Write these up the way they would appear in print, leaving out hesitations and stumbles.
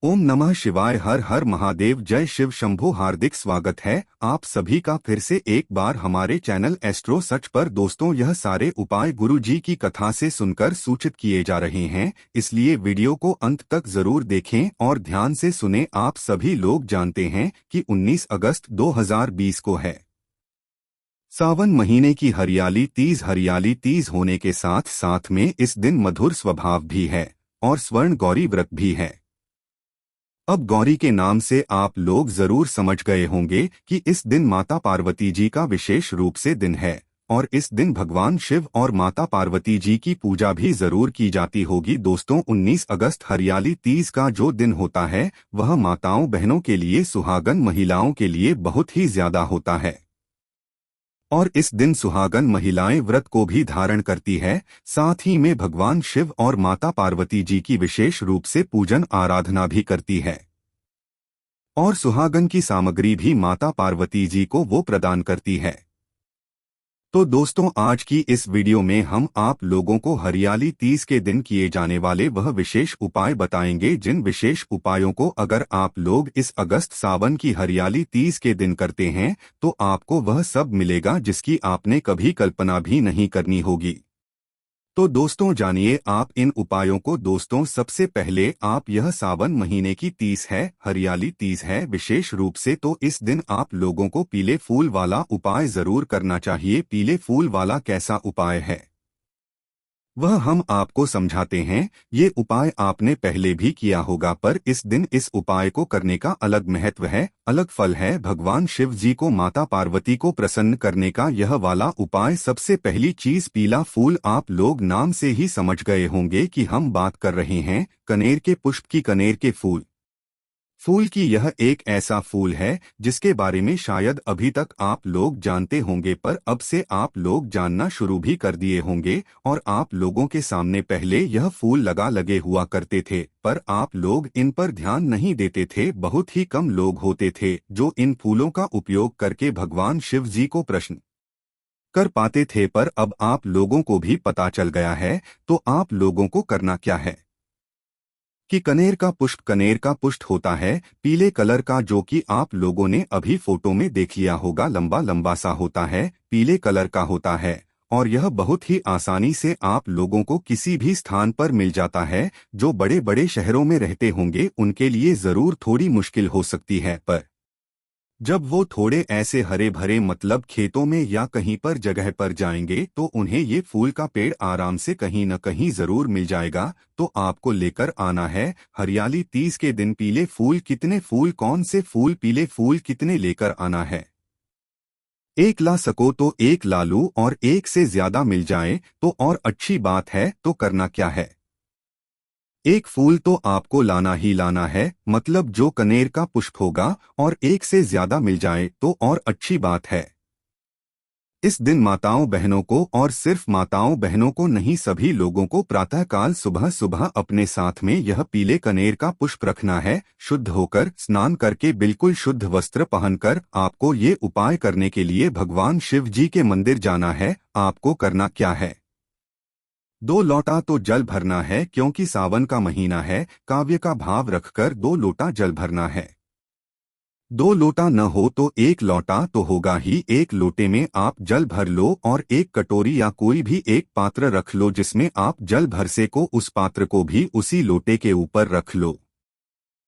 ओम नमः शिवाय। हर हर महादेव। जय शिव शंभो। हार्दिक स्वागत है आप सभी का फिर से एक बार हमारे चैनल एस्ट्रो सच पर। दोस्तों, यह सारे उपाय गुरु जी की कथा से सुनकर सूचित किए जा रहे हैं, इसलिए वीडियो को अंत तक जरूर देखें और ध्यान से सुने। आप सभी लोग जानते हैं कि 19 अगस्त 2020 को है सावन महीने की हरियाली तीज होने के साथ साथ में इस दिन मधुर स्वभाव भी है और स्वर्ण गौरी व्रत भी है। अब गौरी के नाम से आप लोग जरूर समझ गए होंगे कि इस दिन माता पार्वती जी का विशेष रूप से दिन है और इस दिन भगवान शिव और माता पार्वती जी की पूजा भी जरूर की जाती होगी। दोस्तों, 19 अगस्त हरियाली तीज का जो दिन होता है वह माताओं बहनों के लिए, सुहागन महिलाओं के लिए बहुत ही ज्यादा होता है और इस दिन सुहागन महिलाएं व्रत को भी धारण करती है। साथ ही में भगवान शिव और माता पार्वती जी की विशेष रूप से पूजन आराधना भी करती है और सुहागन की सामग्री भी माता पार्वती जी को वो प्रदान करती है। तो दोस्तों, आज की इस वीडियो में हम आप लोगों को हरियाली तीज के दिन किए जाने वाले वह विशेष उपाय बताएंगे, जिन विशेष उपायों को अगर आप लोग इस अगस्त सावन की हरियाली तीज के दिन करते हैं तो आपको वह सब मिलेगा जिसकी आपने कभी कल्पना भी नहीं करनी होगी। तो दोस्तों, जानिए आप इन उपायों को। दोस्तों, सबसे पहले आप यह सावन महीने की तीज है, हरियाली तीज है विशेष रूप से, तो इस दिन आप लोगों को पीले फूल वाला उपाय जरूर करना चाहिए। पीले फूल वाला कैसा उपाय है वह हम आपको समझाते हैं। ये उपाय आपने पहले भी किया होगा, पर इस दिन इस उपाय को करने का अलग महत्व है, अलग फल है। भगवान शिव जी को, माता पार्वती को प्रसन्न करने का यह वाला उपाय। सबसे पहली चीज पीला फूल। आप लोग नाम से ही समझ गए होंगे कि हम बात कर रहे हैं कनेर के पुष्प की। कनेर के फूल की यह एक ऐसा फूल है जिसके बारे में शायद अभी तक आप लोग जानते होंगे, पर अब से आप लोग जानना शुरू भी कर दिए होंगे। और आप लोगों के सामने पहले यह फूल लगे हुआ करते थे, पर आप लोग इन पर ध्यान नहीं देते थे। बहुत ही कम लोग होते थे जो इन फूलों का उपयोग करके भगवान शिव जी को प्रसन्न कर पाते थे, पर अब आप लोगों को भी पता चल गया है। तो आप लोगों को करना क्या है कि कनेर का पुष्प होता है पीले कलर का, जो कि आप लोगों ने अभी फोटो में देख लिया होगा। लंबा लंबा सा होता है, पीले कलर का होता है और यह बहुत ही आसानी से आप लोगों को किसी भी स्थान पर मिल जाता है। जो बड़े बड़े शहरों में रहते होंगे उनके लिए जरूर थोड़ी मुश्किल हो सकती है, पर जब वो थोड़े ऐसे हरे भरे मतलब खेतों में या कहीं पर जगह पर जाएंगे तो उन्हें ये फूल का पेड़ आराम से कहीं न कहीं जरूर मिल जाएगा। तो आपको लेकर आना है हरियाली तीज के दिन पीले फूल। कितने फूल, कौन से फूल, पीले फूल कितने लेकर आना है? एक ला सको तो एक ला लो, और एक से ज्यादा मिल जाए तो और अच्छी बात है। तो करना क्या है, एक फूल तो आपको लाना ही लाना है, मतलब जो कनेर का पुष्प होगा, और एक से ज्यादा मिल जाए तो और अच्छी बात है। इस दिन माताओं बहनों को, और सिर्फ माताओं बहनों को नहीं, सभी लोगों को प्रातःकाल सुबह सुबह अपने साथ में यह पीले कनेर का पुष्प रखना है। शुद्ध होकर, स्नान करके, बिल्कुल शुद्ध वस्त्र पहनकर आपको ये उपाय करने के लिए भगवान शिव जी के मंदिर जाना है। आपको करना क्या है, 2 लोटा तो जल भरना है, क्योंकि सावन का महीना है। काव्य का भाव रखकर 2 लोटा जल भरना है। 2 लोटा न हो तो 1 लोटा तो होगा ही। 1 लोटे में आप जल भर लो और एक कटोरी या कोई भी एक पात्र रख लो जिसमें आप जल भर से को, उस पात्र को भी उसी लोटे के ऊपर रख लो।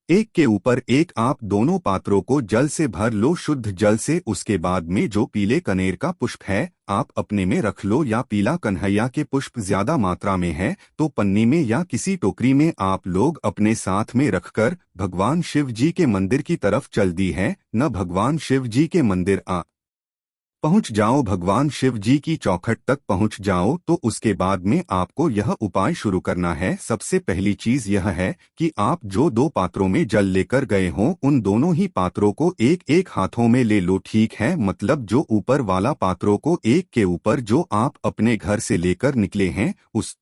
एक के ऊपर एक आप दोनों पात्रों को जल से भर लो, शुद्ध जल से। उसके बाद में जो पीले कनेर का पुष्प है आप अपने में रख लो, या पीला कन्हैया के पुष्प ज्यादा मात्रा में है तो पन्नी में या किसी टोकरी में आप लोग अपने साथ में रखकर भगवान शिव जी के मंदिर की तरफ चल दी है न। भगवान शिव जी के मंदिर पहुंच जाओ, भगवान शिव जी की चौखट तक पहुंच जाओ, तो उसके बाद में आपको यह उपाय शुरू करना है। सबसे पहली चीज यह है कि आप जो 2 पात्रों में जल लेकर गए हों उन दोनों ही पात्रों को एक एक हाथों में ले लो, ठीक है? मतलब जो ऊपर वाला पात्रों को एक के ऊपर जो आप अपने घर से लेकर निकले हैं उस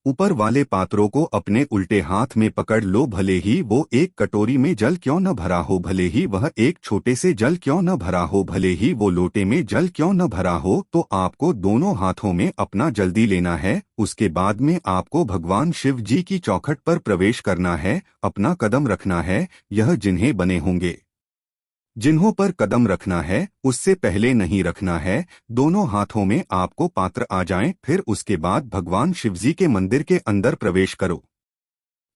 ऊपर वाले पात्रों को अपने उल्टे हाथ में पकड़ लो, भले ही वो एक कटोरी में जल क्यों न भरा हो, भले ही वह एक छोटे से जल क्यों न भरा हो, भले ही वो लोटे में जल क्यों न भरा हो, तो आपको दोनों हाथों में अपना जल्दी लेना है। उसके बाद में आपको भगवान शिव जी की चौखट पर प्रवेश करना है, अपना कदम रखना है। यह जिन्हें बने होंगे, जिन्हों पर कदम रखना है उससे पहले नहीं रखना है। दोनों हाथों में आपको पात्र आ जाएं, फिर उसके बाद भगवान शिवजी के मंदिर के अंदर प्रवेश करो।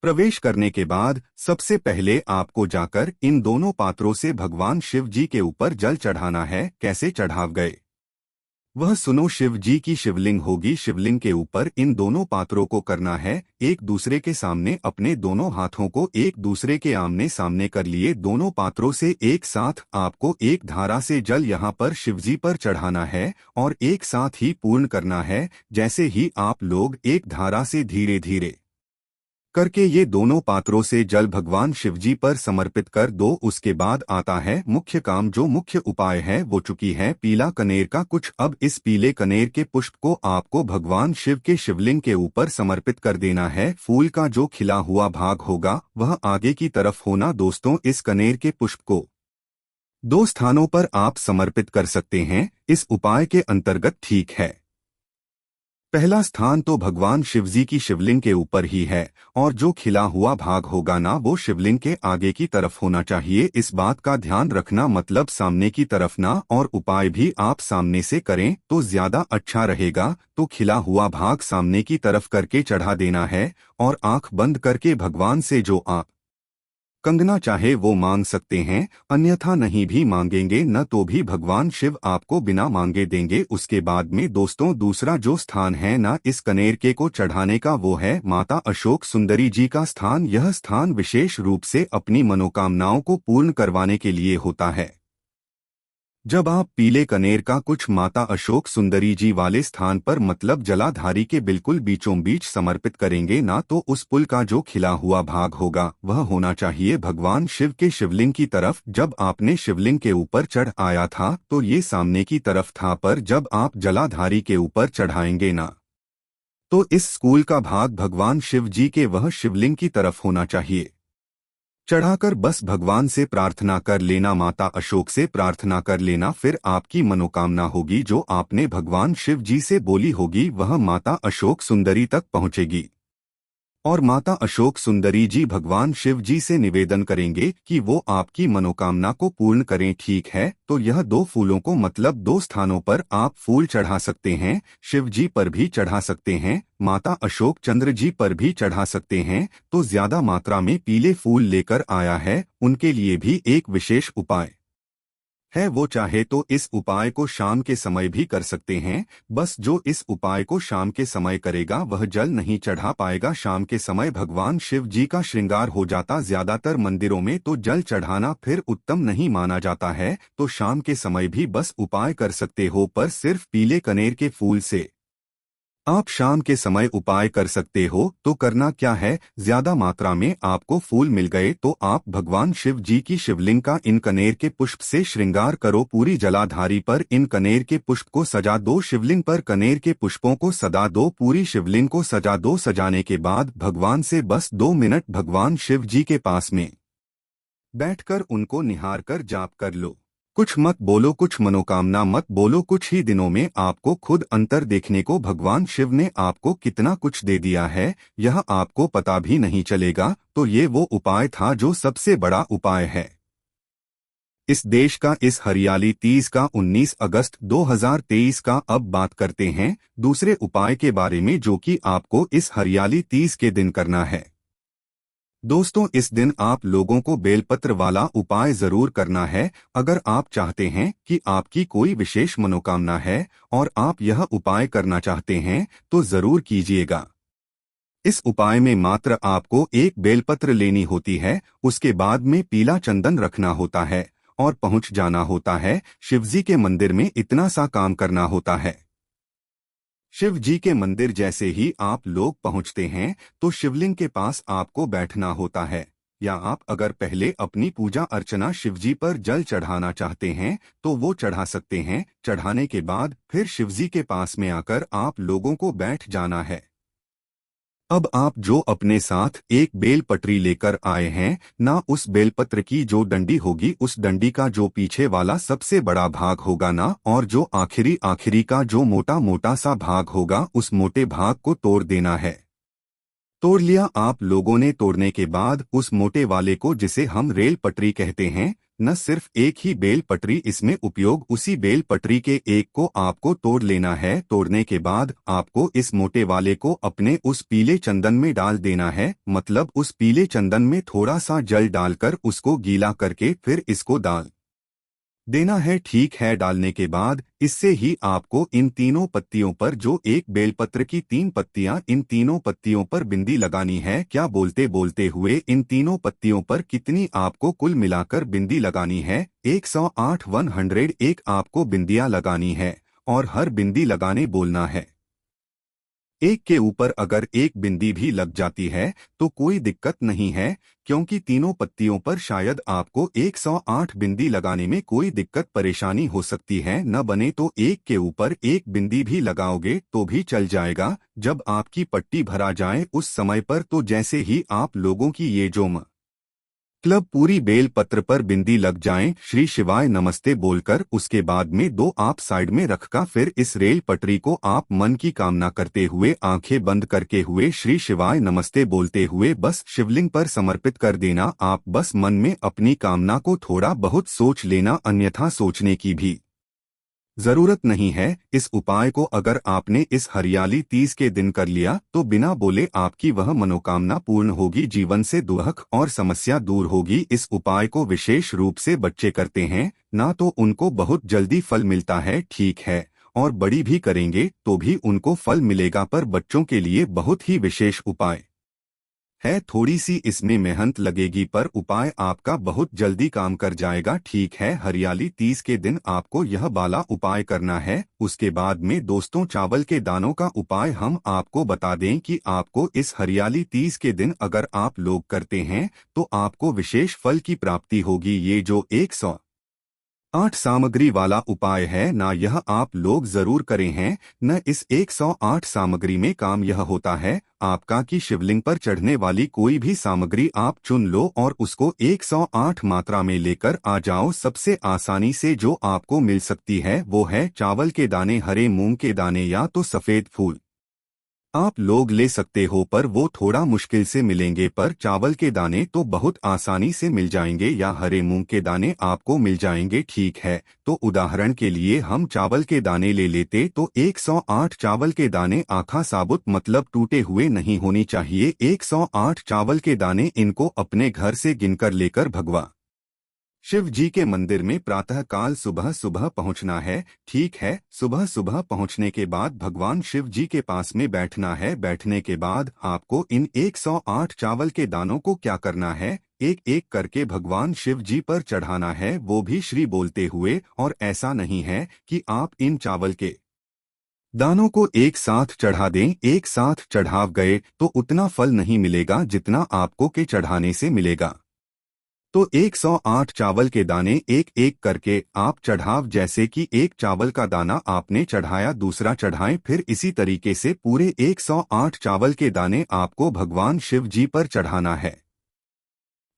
प्रवेश करने के बाद सबसे पहले आपको जाकर इन दोनों पात्रों से भगवान शिव जी के ऊपर जल चढ़ाना है। कैसे चढ़ाव गए वह सुनो। शिव जी की शिवलिंग होगी, शिवलिंग के ऊपर इन दोनों पात्रों को करना है एक दूसरे के सामने। अपने दोनों हाथों को एक दूसरे के आमने सामने कर लिए। दोनों पात्रों से एक साथ आपको एक धारा से जल यहाँ पर शिवजी पर चढ़ाना है और एक साथ ही पूर्ण करना है। जैसे ही आप लोग एक धारा से धीरे धीरे करके ये दोनों पात्रों से जल भगवान शिवजी पर समर्पित कर दो, उसके बाद आता है मुख्य काम। जो मुख्य उपाय है वो चुकी है पीला कनेर का कुछ। अब इस पीले कनेर के पुष्प को आपको भगवान शिव के शिवलिंग के ऊपर समर्पित कर देना है। फूल का जो खिला हुआ भाग होगा वह आगे की तरफ होना। दोस्तों, इस कनेर के पुष्प को 2 स्थानों पर आप समर्पित कर सकते हैं इस उपाय के अंतर्गत, ठीक है। पहला स्थान तो भगवान शिवजी की शिवलिंग के ऊपर ही है और जो खिला हुआ भाग होगा ना वो शिवलिंग के आगे की तरफ होना चाहिए। इस बात का ध्यान रखना, मतलब सामने की तरफ ना। और उपाय भी आप सामने से करें तो ज्यादा अच्छा रहेगा। तो खिला हुआ भाग सामने की तरफ करके चढ़ा देना है और आंख बंद करके भगवान से जो आप कंगना चाहे वो मांग सकते हैं, अन्यथा नहीं भी मांगेंगे न तो भी भगवान शिव आपको बिना मांगे देंगे। उसके बाद में दोस्तों दूसरा जो स्थान है ना इस कनेरके को चढ़ाने का वो है माता अशोक सुंदरी जी का स्थान। यह स्थान विशेष रूप से अपनी मनोकामनाओं को पूर्ण करवाने के लिए होता है। जब आप पीले कनेर का कुछ माता अशोक सुंदरी जी वाले स्थान पर, मतलब जलाधारी के बिल्कुल बीचों बीच समर्पित करेंगे ना, तो उस पुल का जो खिला हुआ भाग होगा वह होना चाहिए भगवान शिव के शिवलिंग की तरफ। जब आपने शिवलिंग के ऊपर चढ़ आया था तो ये सामने की तरफ था, पर जब आप जलाधारी के ऊपर चढ़ाएंगे ना तो इस स्कूल का भाग भगवान शिव जी के वह शिवलिंग की तरफ होना चाहिए। चढ़ाकर बस भगवान से प्रार्थना कर लेना, माता अशोक से प्रार्थना कर लेना। फिर आपकी मनोकामना होगी जो आपने भगवान शिव जी से बोली होगी वह माता अशोक सुंदरी तक पहुंचेगी और माता अशोक सुंदरी जी भगवान शिव जी से निवेदन करेंगे कि वो आपकी मनोकामना को पूर्ण करें, ठीक है। तो यह 2 फूलों को, मतलब 2 स्थानों पर आप फूल चढ़ा सकते हैं। शिव जी पर भी चढ़ा सकते हैं, माता अशोक चंद्र जी पर भी चढ़ा सकते हैं। तो ज्यादा मात्रा में पीले फूल लेकर आया है उनके लिए भी एक विशेष उपाय है। वो चाहे तो इस उपाय को शाम के समय भी कर सकते हैं। बस जो इस उपाय को शाम के समय करेगा वह जल नहीं चढ़ा पाएगा। शाम के समय भगवान शिव जी का श्रृंगार हो जाता। ज्यादातर मंदिरों में तो जल चढ़ाना फिर उत्तम नहीं माना जाता है, तो शाम के समय भी बस उपाय कर सकते हो, पर सिर्फ पीले कनेर के फूल से आप शाम के समय उपाय कर सकते हो। तो करना क्या है, ज्यादा मात्रा में आपको फूल मिल गए तो आप भगवान शिव जी की शिवलिंग का इन कनेर के पुष्प से श्रृंगार करो। पूरी जलाधारी पर इन कनेर के पुष्प को सजा दो, शिवलिंग पर कनेर के पुष्पों को सजा दो, पूरी शिवलिंग को सजा दो। सजाने के बाद भगवान से बस 2 मिनट भगवान शिव जी के पास में बैठकर उनको निहार कर जाप कर लो। कुछ मत बोलो, कुछ मनोकामना मत बोलो। कुछ ही दिनों में आपको खुद अंतर देखने को भगवान शिव ने आपको कितना कुछ दे दिया है यह आपको पता भी नहीं चलेगा। तो ये वो उपाय था जो सबसे बड़ा उपाय है इस देश का, इस हरियाली तीज का, 19 अगस्त 2023 का। अब बात करते हैं दूसरे उपाय के बारे में जो कि आपको इस हरियाली तीज के दिन करना है। दोस्तों, इस दिन आप लोगों को बेलपत्र वाला उपाय जरूर करना है। अगर आप चाहते हैं कि आपकी कोई विशेष मनोकामना है और आप यह उपाय करना चाहते हैं तो जरूर कीजिएगा। इस उपाय में मात्र आपको एक बेलपत्र लेनी होती है, उसके बाद में पीला चंदन रखना होता है और पहुंच जाना होता है शिवजी के मंदिर में। इतना सा काम करना होता है। शिव जी के मंदिर जैसे ही आप लोग पहुंचते हैं तो शिवलिंग के पास आपको बैठना होता है, या आप अगर पहले अपनी पूजा अर्चना शिवजी पर जल चढ़ाना चाहते हैं तो वो चढ़ा सकते हैं। चढ़ाने के बाद फिर शिवजी के पास में आकर आप लोगों को बैठ जाना है। अब आप जो अपने साथ एक बेलपत्री लेकर आए हैं ना, उस बेलपत्र की जो डंडी होगी उस डंडी का जो पीछे वाला सबसे बड़ा भाग होगा ना, और जो आखिरी आखिरी का जो मोटा मोटा सा भाग होगा उस मोटे भाग को तोड़ देना है। तोड़ लिया आप लोगों ने। तोड़ने के बाद उस मोटे वाले को, जिसे हम रेल पटरी कहते हैं, न सिर्फ एक ही बेल पटरी इसमें उपयोग, उसी बेल पटरी के एक को आपको तोड़ लेना है। तोड़ने के बाद आपको इस मोटे वाले को अपने उस पीले चंदन में डाल देना है, मतलब उस पीले चंदन में थोड़ा सा जल डालकर उसको गीला करके फिर इसको डाल देना है। ठीक है, डालने के बाद इससे ही आपको इन तीनों पत्तियों पर, जो एक बेलपत्र की 3 पत्तियां, इन तीनों पत्तियों पर बिंदी लगानी है। क्या बोलते बोलते हुए इन तीनों पत्तियों पर कितनी आपको कुल मिलाकर बिंदी लगानी है? 108 101 आपको बिंदियां लगानी है, और हर बिंदी लगाने बोलना है। एक के ऊपर अगर एक बिंदी भी लग जाती है तो कोई दिक्कत नहीं है, क्योंकि तीनों पत्तियों पर शायद आपको 108 बिंदी लगाने में कोई दिक्कत परेशानी हो सकती है। न बने तो एक के ऊपर एक बिंदी भी लगाओगे तो भी चल जाएगा। जब आपकी पट्टी भरा जाए उस समय पर, तो जैसे ही आप लोगों की ये जो क्लब पूरी बेल पत्र पर बिंदी लग जाएं, श्री शिवाय नमस्ते बोलकर उसके बाद में 2 आप साइड में रखकर फिर इस रेल पटरी को आप मन की कामना करते हुए, आंखें बंद करके हुए, श्री शिवाय नमस्ते बोलते हुए बस शिवलिंग पर समर्पित कर देना। आप बस मन में अपनी कामना को थोड़ा बहुत सोच लेना, अन्यथा सोचने की भी जरूरत नहीं है। इस उपाय को अगर आपने इस हरियाली तीज के दिन कर लिया तो बिना बोले आपकी वह मनोकामना पूर्ण होगी, जीवन से दुख और समस्या दूर होगी। इस उपाय को विशेष रूप से बच्चे करते हैं ना, तो उनको बहुत जल्दी फल मिलता है, ठीक है, और बड़ी भी करेंगे तो भी उनको फल मिलेगा, पर बच्चों के लिए बहुत ही विशेष उपाय है। थोड़ी सी इसमें मेहनत लगेगी पर उपाय आपका बहुत जल्दी काम कर जाएगा, ठीक है। हरियाली तीज के दिन आपको यह वाला उपाय करना है। उसके बाद में दोस्तों, चावल के दानों का उपाय हम आपको बता दें कि आपको इस हरियाली तीज के दिन अगर आप लोग करते हैं तो आपको विशेष फल की प्राप्ति होगी। ये जो 108 सामग्री वाला उपाय है ना, यह आप लोग जरूर करें हैं न। इस 108 सामग्री में काम यह होता है आपका कि शिवलिंग पर चढ़ने वाली कोई भी सामग्री आप चुन लो और उसको 108 मात्रा में लेकर आ जाओ। सबसे आसानी से जो आपको मिल सकती है वो है चावल के दाने, हरे मूंग के दाने या तो सफेद फूल आप लोग ले सकते हो, पर वो थोड़ा मुश्किल से मिलेंगे। पर चावल के दाने तो बहुत आसानी से मिल जाएंगे, या हरे मूंग के दाने आपको मिल जाएंगे, ठीक है। तो उदाहरण के लिए हम चावल के दाने ले लेते तो 108 चावल के दाने आखा साबुत, मतलब टूटे हुए नहीं होनी चाहिए। 108 चावल के दाने, इनको अपने घर से गिनकर लेकर भगवा शिव जी के मंदिर में प्रातः काल सुबह सुबह पहुंचना है, ठीक है। सुबह सुबह पहुंचने के बाद भगवान शिव जी के पास में बैठना है। बैठने के बाद आपको इन 108 चावल के दानों को क्या करना है, एक एक करके भगवान शिव जी पर चढ़ाना है, वो भी श्री बोलते हुए। और ऐसा नहीं है कि आप इन चावल के दानों को एक साथ चढ़ा दें। एक साथ चढ़ाव गए तो उतना फल नहीं मिलेगा जितना आपको के चढ़ाने से मिलेगा। तो 108 चावल के दाने एक एक करके आप चढ़ाव, जैसे कि एक चावल का दाना आपने चढ़ाया दूसरा चढ़ाएं, फिर इसी तरीके से पूरे 108 चावल के दाने आपको भगवान शिव जी पर चढ़ाना है।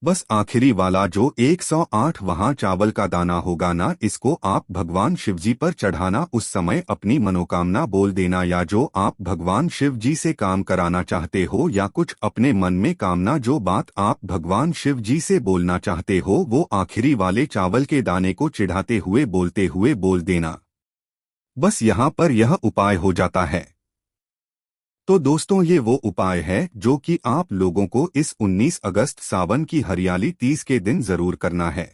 बस आखिरी वाला जो 108 वहां चावल का दाना होगा ना, इसको आप भगवान शिव जी पर चढ़ाना। उस समय अपनी मनोकामना बोल देना, या जो आप भगवान शिव जी से काम कराना चाहते हो या कुछ अपने मन में कामना, जो बात आप भगवान शिव जी से बोलना चाहते हो, वो आखिरी वाले चावल के दाने को चिढ़ाते हुए बोलते हुए बोल देना। बस यहाँ पर यह उपाय हो जाता है। तो दोस्तों, ये वो उपाय है जो कि आप लोगों को इस 19 अगस्त सावन की हरियाली तीज के दिन जरूर करना है।